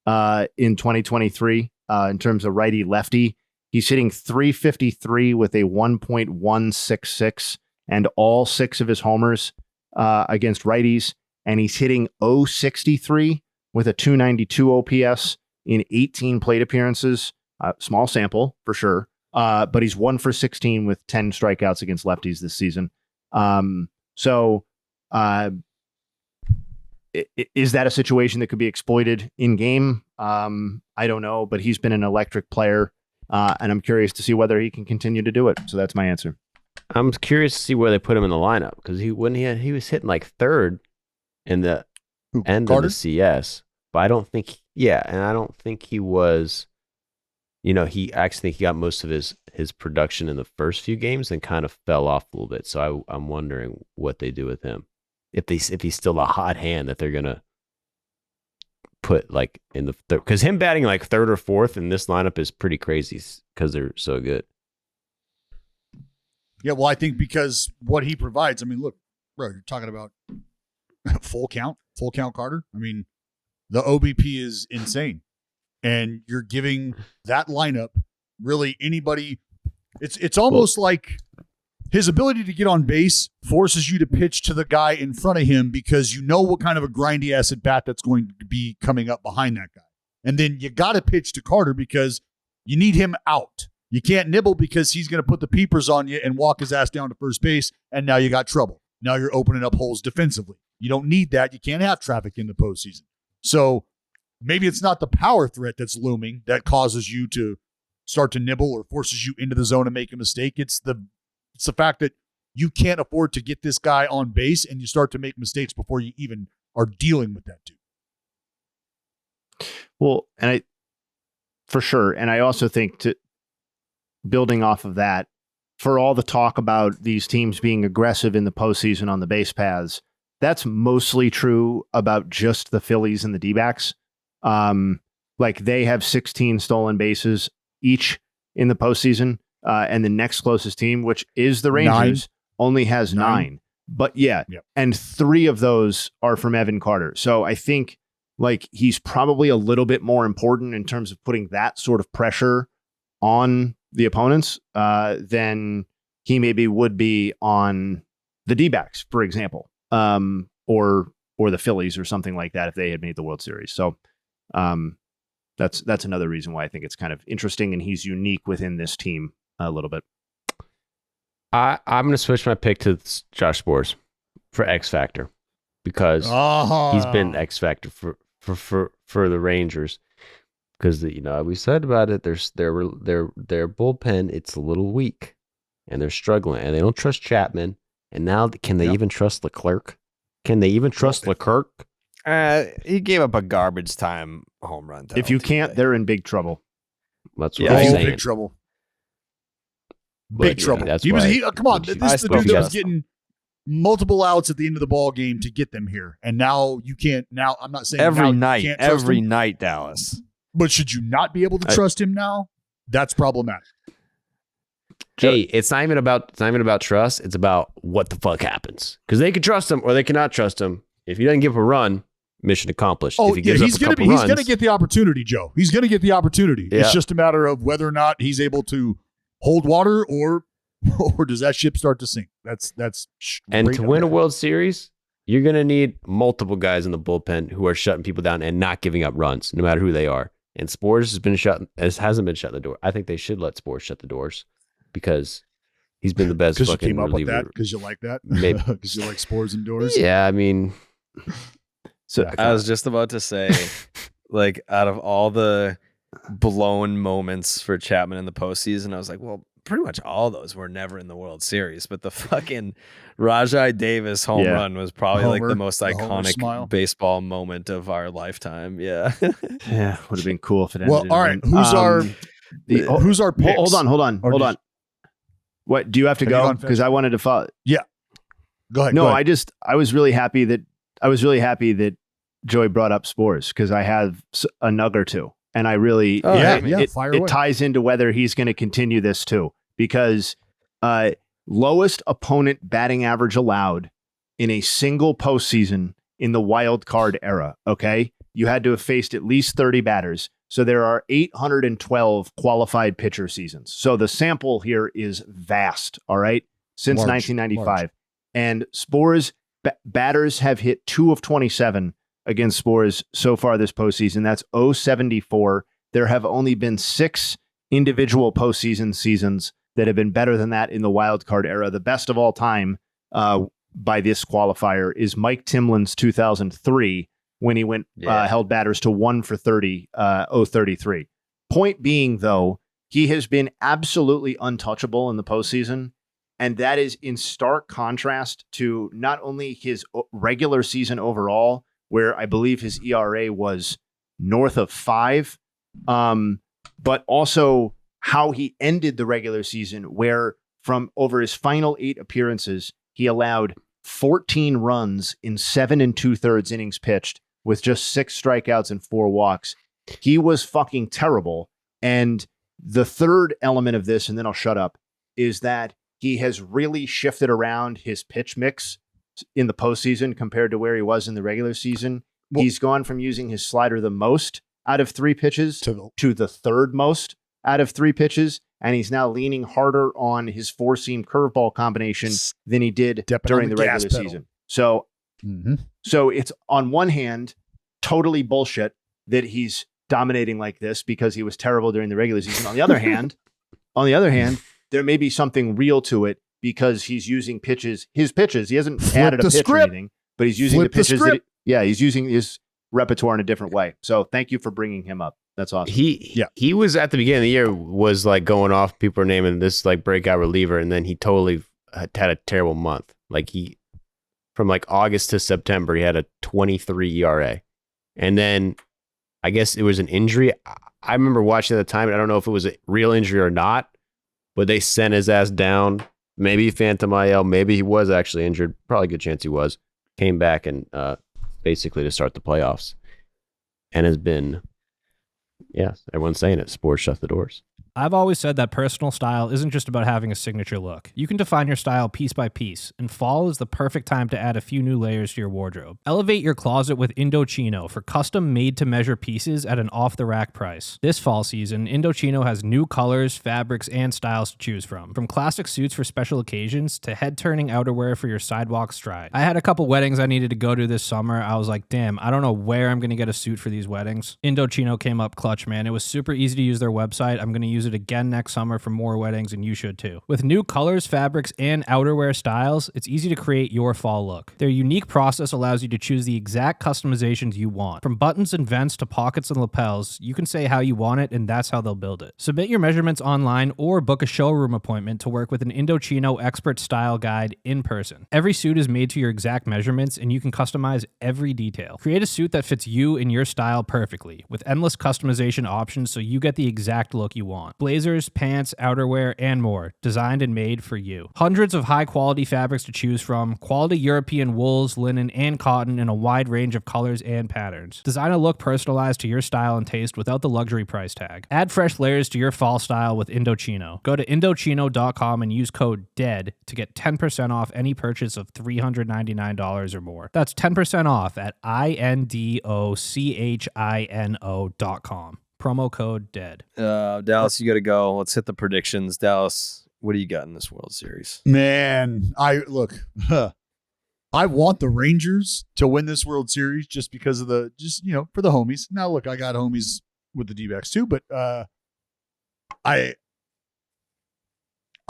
in 2023 in terms of righty lefty. He's hitting .353 with a 1.166 and all 6 of his homers against righties. And he's hitting .063 with a 292 OPS in 18 plate appearances. Small sample for sure. But he's 1 for 16 with 10 strikeouts against lefties this season. Is that a situation that could be exploited in game? I don't know, but he's been an electric player. And I'm curious to see whether he can continue to do it. So that's my answer. I'm curious to see where they put him in the lineup because he was hitting like third in the end Carter? of the CS, but I don't think he was. He actually think he got most of his production in the first few games and kind of fell off a little bit. So I'm wondering what they do with him if he's still a hot hand that they're gonna put like in the because him batting like third or fourth in this lineup is pretty crazy because they're so good. Yeah, well, I think because what he provides. I mean, look, bro, you're talking about full count Carter. I mean, the OBP is insane, and you're giving that lineup really anybody. It's almost like his ability to get on base forces you to pitch to the guy in front of him because you know what kind of a grindy ass at bat that's going to be coming up behind that guy, and then you got to pitch to Carter because you need him out. You can't nibble because he's going to put the peepers on you and walk his ass down to first base, and now you got trouble. Now you're opening up holes defensively. You don't need that. You can't have traffic in the postseason. So maybe it's not the power threat that's looming that causes you to start to nibble or forces you into the zone and make a mistake. It's the fact that you can't afford to get this guy on base, and you start to make mistakes before you even are dealing with that dude. Well, for sure. And I also think building off of that, for all the talk about these teams being aggressive in the postseason on the base paths, that's mostly true about just the Phillies and the D-backs. Like they have 16 stolen bases each in the postseason, and the next closest team, which is the Rangers, only has 9. But and 3 of those are from Evan Carter. So I think like he's probably a little bit more important in terms of putting that sort of pressure on the opponents than he maybe would be on the D-backs, for example, or the Phillies or something like that if they had made the World Series. So that's another reason why I think it's kind of interesting and he's unique within this team a little bit. I'm going to switch my pick to Josh Sborz for X Factor because he's been X Factor for the Rangers. Because we said about it, their bullpen, it's a little weak, and they're struggling, and they don't trust Chapman. And now, can they even trust Leclerc? Can they even trust Leclerc? He gave up a garbage time home run. If you can't, they're in big trouble. That's what I'm saying. Big trouble. But, big trouble. That's come on, this is the dude that was getting multiple outs at the end of the ball game to get them here, and now you can't. Now I'm not saying every night, night, Dallas. But should you not be able to trust him now? That's problematic. Hey, it's not even about trust. It's about what the fuck happens. Because they can trust him or they cannot trust him. If he doesn't give a run, mission accomplished. Oh, if he's going to get the opportunity, Joe. He's going to get the opportunity. Yeah. It's just a matter of whether or not he's able to hold water or does that ship start to sink. That's and to win a World Series, you're going to need multiple guys in the bullpen who are shutting people down and not giving up runs, no matter who they are. And Sborz hasn't been shut the door. I think they should let Sborz shut the doors because he's been the best fucking reliever. Because you came up with that? Because you like that? Because you like Sborz indoors? Yeah, I mean. So I was just about to say, like, out of all the blown moments for Chapman in the postseason, I was like, well, pretty much all those were never in the World Series, but the fucking Rajai Davis home run was probably like the most iconic baseball moment of our lifetime. Yeah. Yeah. Would have been cool if it ended. Well, all right. Who's our picks? Hold on. What, do you have to go? Because I wanted to follow. Yeah. Go ahead. No, go ahead. I was really happy that Joey brought up Sborz because I have a nug or two. And I really, it ties into whether he's going to continue this too, because lowest opponent batting average allowed in a single postseason in the wild card era. Okay. You had to have faced at least 30 batters. So there are 812 qualified pitcher seasons. So the sample here is vast. All right. Since 1995. And Sborz batters have hit 2 of 27 against Sborz so far this postseason. That's 074. There have only been 6 individual postseason seasons that have been better than that in the wild card era. The best of all time by this qualifier is Mike Timlin's 2003 when he held batters to 1 for 30, 033. Point being, though, he has been absolutely untouchable in the postseason. And that is in stark contrast to not only his regular season overall, where I believe his ERA was north of 5, but also how he ended the regular season, where from over his final 8 appearances, he allowed 14 runs in 7 2/3 innings pitched with just 6 strikeouts and 4 walks. He was fucking terrible. And the third element of this, and then I'll shut up, is that he has really shifted around his pitch mix in the postseason compared to where he was in the regular season. Well, he's gone from using his slider the most out of 3 pitches to the third most out of 3 pitches. And he's now leaning harder on his 4-seam curveball combination than he did during the regular season. So, so it's on one hand, totally bullshit that he's dominating like this because he was terrible during the regular season. On the other hand, there may be something real to it because he's using his pitches. He hasn't added a pitch or anything, but he's using the pitches. He's using his repertoire in a different way. So thank you for bringing him up. That's awesome. He was at the beginning of the year was like going off. People are naming this like breakout reliever, and then he totally had a terrible month. Like from like August to September, he had a 23 ERA, and then I guess it was an injury. I remember watching at the time. I don't know if it was a real injury or not, but they sent his ass down. Maybe phantom IL. Maybe he was actually injured. Probably a good chance he was. Came back and basically to start the playoffs, and has been. Yes, everyone's saying it. Sports shut the doors. I've always said that personal style isn't just about having a signature look. You can define your style piece by piece, and fall is the perfect time to add a few new layers to your wardrobe. Elevate your closet with Indochino for custom made-to-measure pieces at an off-the-rack price. This fall season, Indochino has new colors, fabrics, and styles to choose from classic suits for special occasions to head-turning outerwear for your sidewalk stride. I had a couple weddings I needed to go to this summer. I was like, damn, I don't know where I'm going to get a suit for these weddings. Indochino came up clutch, man. It was super easy to use their website. I'm going to use it again next summer for more weddings, and you should too. With new colors, fabrics, and outerwear styles, it's easy to create your fall look. Their unique process allows you to choose the exact customizations you want. From buttons and vents to pockets and lapels, you can say how you want it, and that's how they'll build it. Submit your measurements online or book a showroom appointment to work with an Indochino expert style guide in person. Every suit is made to your exact measurements, and you can customize every detail. Create a suit that fits you and your style perfectly, with endless customization options so you get the exact look you want. Blazers, pants, outerwear, and more, designed and made for you. Hundreds of high-quality fabrics to choose from, quality European wools, linen, and cotton in a wide range of colors and patterns. Design a look personalized to your style and taste without the luxury price tag. Add fresh layers to your fall style with Indochino. Go to Indochino.com and use code DEAD to get 10% off any purchase of $399 or more. That's 10% off at INDOCHINO.com. Promo code DEAD. Dallas, you got to go. Let's hit the predictions. Dallas, what do you got in this World Series? Man, I want the Rangers to win this World Series just because of for the homies. Now, look, I got homies with the D-backs too, but I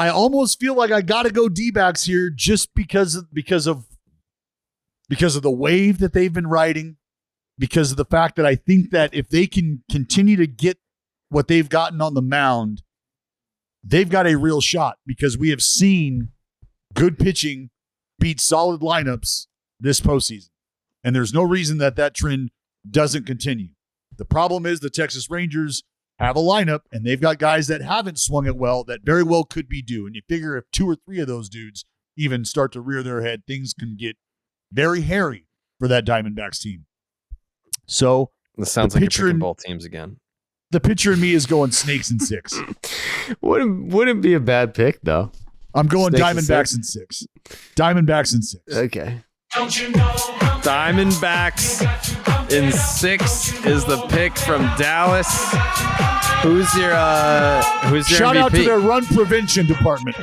almost feel like I got to go D-backs here just because of the wave that they've been riding. Because of the fact that I think that if they can continue to get what they've gotten on the mound, they've got a real shot, because we have seen good pitching beat solid lineups this postseason. And there's no reason that trend doesn't continue. The problem is the Texas Rangers have a lineup, and they've got guys that haven't swung it well that very well could be due. And you figure if 2 or 3 of those dudes even start to rear their head, things can get very hairy for that Diamondbacks team. So this sounds like you're picking both teams again. The pitcher in me is going Snakes in 6. Wouldn't be a bad pick though. I'm going Diamondbacks in 6. Diamondbacks in 6. Okay. Diamondbacks in 6 is the pick from Dallas. Who's your Shout MVP? out to their run prevention department.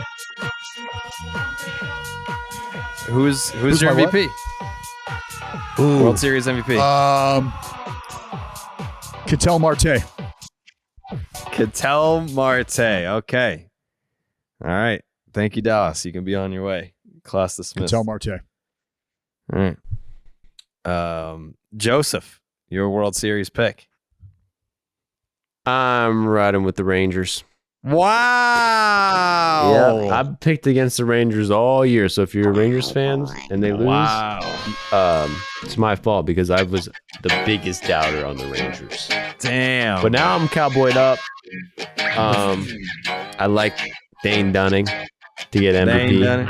Who's your MVP? World Series MVP. Ketel Marte. Ketel Marte. Okay. All right. Thank you, Dallas. You can be on your way. Class dismissed. Ketel Marte. All right. Joseph, your World Series pick. I'm riding with the Rangers. Wow. Yeah, I've picked against the Rangers all year. So if you're Rangers fans and they lose, it's my fault because I was the biggest doubter on the Rangers. Damn. But now I'm cowboyed up. I like Dane Dunning to get MVP.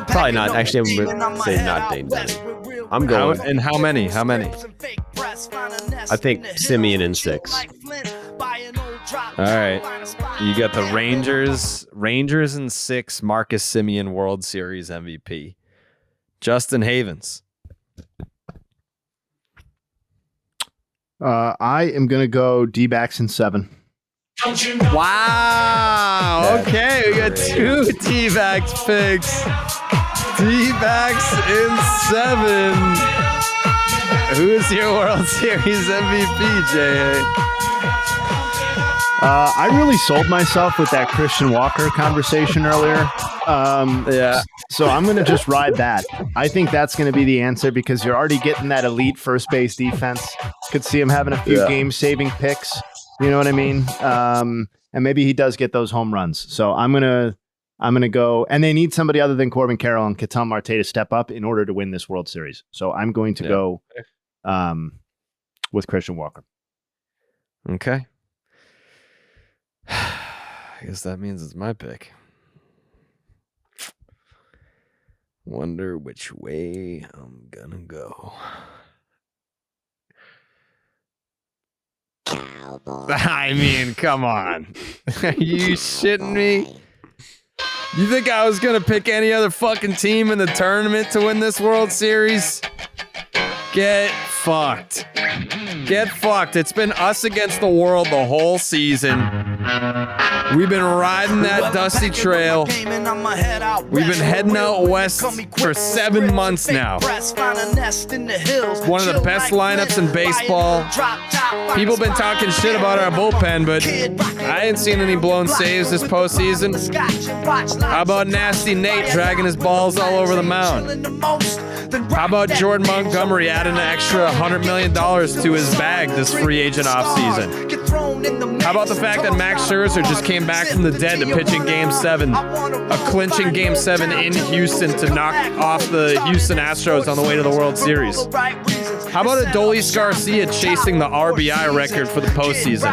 Probably not. Actually, I'm going to say not Dane Dunning. I'm going. And how many? I think Simeon in 6. All right. You got the Rangers in 6, Marcus Simeon World Series MVP. Justin Havens. I am going to go D-backs in 7. Wow. Okay, we got 2 D-backs picks. D-backs in 7. Who's your World Series MVP, Jayhay? I really sold myself with that Christian Walker conversation earlier. Yeah. So I'm going to just ride that. I think that's going to be the answer because you're already getting that elite first base defense. Could see him having a few game-saving picks. You know what I mean? And maybe he does get those home runs. So I'm gonna go. And they need somebody other than Corbin Carroll and Ketel Marte to step up in order to win this World Series. So I'm going to go with Christian Walker. Okay. I guess that means it's my pick. Wonder which way I'm gonna go. I mean, come on. Are you shitting me? You think I was gonna pick any other fucking team in the tournament to win this World Series? Get fucked. Get fucked. It's been us against the world the whole season. We've been riding that dusty trail. We've been heading out west for 7 months now. One of the best lineups in baseball. People have been talking shit about our bullpen, but I ain't seen any blown saves this postseason. How about Nasty Nate dragging his balls all over the mound? How about Jordan Montgomery adding an extra $100 million to his bag this free agent offseason? How about the fact that Max Scherzer just came back from the dead to pitch in Game 7, a clinching Game 7 in Houston to knock off the Houston Astros on the way to the World Series? How about Adolis Garcia chasing the RBI record for the postseason?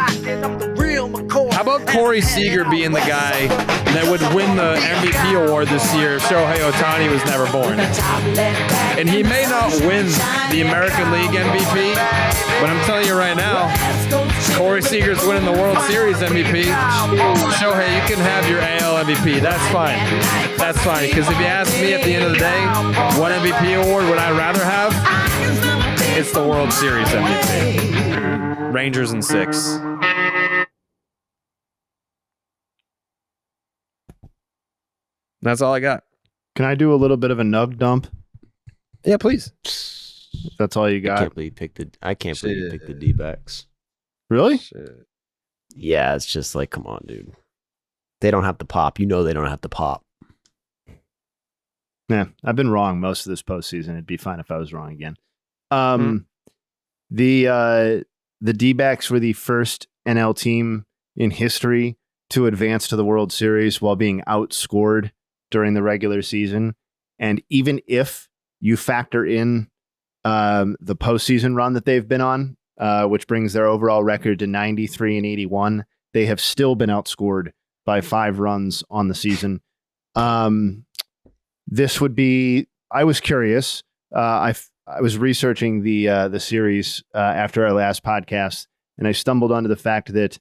How about Corey Seager being the guy that would win the MVP award this year if Shohei Ohtani was never born? And he may not win the American League MVP, but I'm telling you right now, Corey Seager's winning the World Series MVP. Shohei, you can have your AL MVP. That's fine. That's fine. Because if you ask me at the end of the day, what MVP award would I rather have? It's the World Series MVP. Rangers in 6. That's all I got. Can I do a little bit of a nug dump? Yeah, please. That's all you got. I can't believe you picked the D-backs. Really? Shit. Yeah, it's just like, come on, dude. They don't have to pop. You know they don't have to pop. Yeah, I've been wrong most of this postseason. It'd be fine if I was wrong again. The D-backs were the first NL team in history to advance to the World Series while being outscored during the regular season. And even if you factor in the postseason run that they've been on, which brings their overall record to 93-81, they have still been outscored by 5 runs on the season. This would be, I was curious. I was researching the series after our last podcast, and I stumbled onto the fact that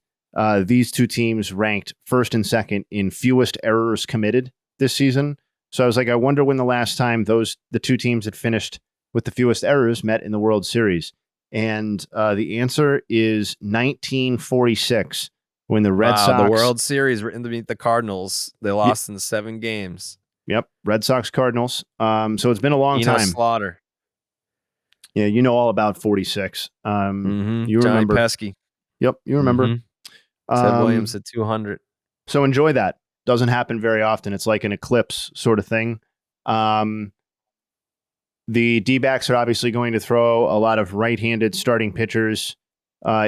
these two teams ranked first and second in fewest errors committed this season. So I was like, I wonder when the last time the two teams that finished with the fewest errors met in the World Series. And the answer is 1946, when the Red Sox... the World Series were in to meet the Cardinals. They lost in 7 games. Yep, Red Sox Cardinals. So it's been a long time. Slaughter. Yeah, you know all about 46. You Johnny remember. Pesky. Yep, you remember. Ted Williams at 200. So enjoy that. Doesn't happen very often. It's like an eclipse sort of thing. The D-backs are obviously going to throw a lot of right-handed starting pitchers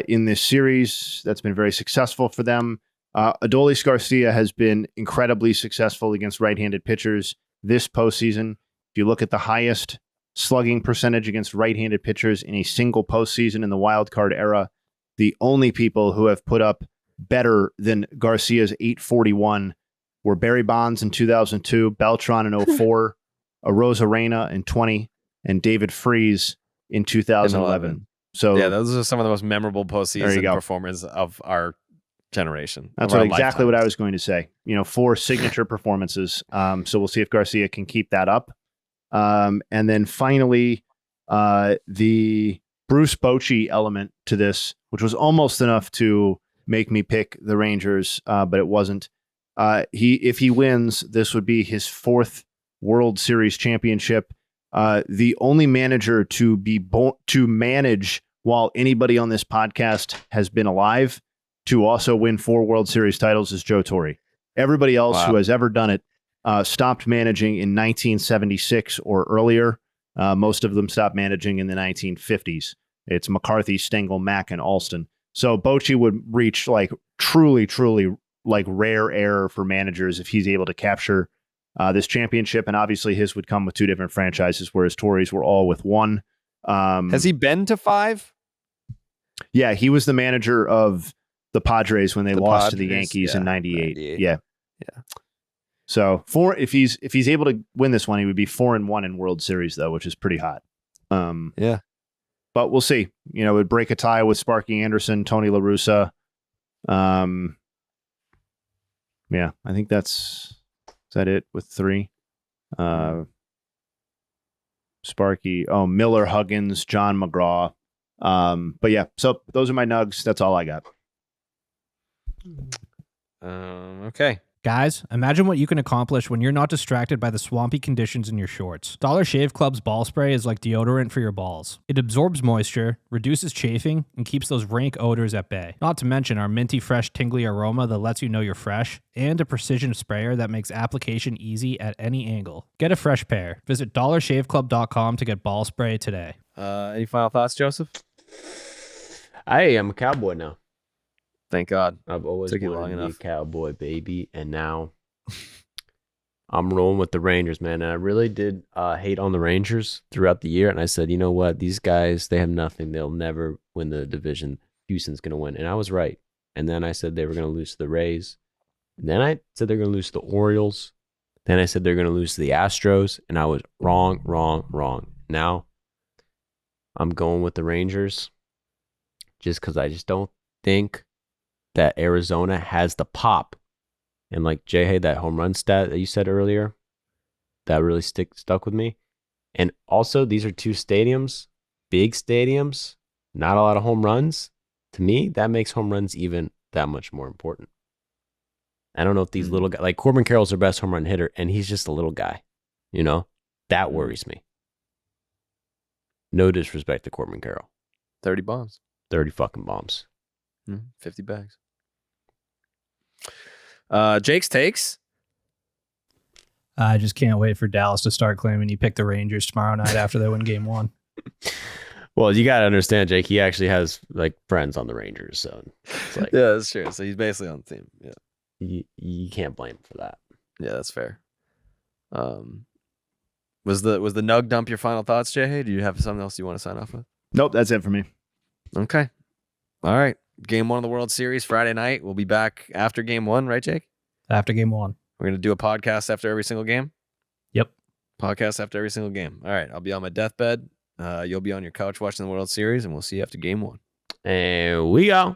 in this series. That's been very successful for them. Adolis Garcia has been incredibly successful against right-handed pitchers this postseason. If you look at the highest slugging percentage against right-handed pitchers in a single postseason in the wild card era, the only people who have put up better than Garcia's 841 were Barry Bonds in 2002, Beltran in 04, Arozarena in 20, and David Freese in 2011. So yeah, those are some of the most memorable postseason performances of our generation. That's exactly what I was going to say. 4 signature performances. So we'll see if Garcia can keep that up. And then finally, the Bruce Bochy element to this, which was almost enough to make me pick the Rangers, but it wasn't. If he wins, this would be his 4th World Series championship. The only manager to manage while anybody on this podcast has been alive to also win 4 World Series titles is Joe Torre. Everybody else who has ever done it stopped managing in 1976 or earlier. Most of them stopped managing in the 1950s. It's McCarthy, Stengel, Mack, and Alston. So Bochy would reach truly rare air for managers if he's able to capture this championship. And obviously his would come with 2 different franchises, whereas Torre's were all with 1. Has he been to 5? Yeah, he was the manager of the Padres when they lost to the Yankees in 98. Yeah. So if he's able to win this one, he would be 4-1 in World Series though, which is pretty hot. Yeah. But we'll see. It would break a tie with Sparky Anderson, Tony La Russa. Yeah, I think is that it with 3? Sparky, Miller, Huggins, John McGraw. But yeah, so those are my nugs. That's all I got. Okay. Guys, imagine what you can accomplish when you're not distracted by the swampy conditions in your shorts. Dollar Shave Club's ball spray is like deodorant for your balls. It absorbs moisture, reduces chafing, and keeps those rank odors at bay. Not to mention our minty fresh tingly aroma that lets you know you're fresh, and a precision sprayer that makes application easy at any angle. Get a fresh pair. Visit dollarshaveclub.com to get ball spray today. Any final thoughts, Joseph? I am a cowboy now. Thank God. I've always Took you wanted long to be a enough. cowboy, baby, and now I'm rolling with the Rangers, man. And I really did hate on the Rangers throughout the year, and I said, you know what? These guys, they have nothing. They'll never win the division. Houston's going to win, and I was right. And then I said they were going to lose to the Rays. And then I said they're going to lose to the Orioles. Then I said they're going to lose to the Astros, and I was wrong. Now I'm going with the Rangers just because I just don't think that Arizona has the pop. And like Jayhay, that home run stat that you said earlier, that really stuck with me. And also, these are 2 stadiums, big stadiums, not a lot of home runs. To me, that makes home runs even that much more important. I don't know if these little guys, like Corbin Carroll's their best home run hitter, and he's just a little guy. That worries me. No disrespect to Corbin Carroll. 30 bombs. 30 fucking bombs. 50 bags. Jake's takes. I just can't wait for Dallas to start claiming he picked the Rangers tomorrow night after they win game 1. Well, you got to understand, Jake, he actually has friends on the Rangers. So it's yeah, that's true. So he's basically on the team. Yeah. You can't blame him for that. Yeah, that's fair. Was the nug dump your final thoughts, Jayhay? Do you have something else you want to sign off with? Nope, that's it for me. Okay. All right. Game 1 of the World Series Friday night. We'll be back after game 1, right, Jake? After game 1. We're going to do a podcast after every single game? Yep. Podcast after every single game. All right. I'll be on my deathbed. You'll be on your couch watching the World Series, and we'll see you after game 1. And we go.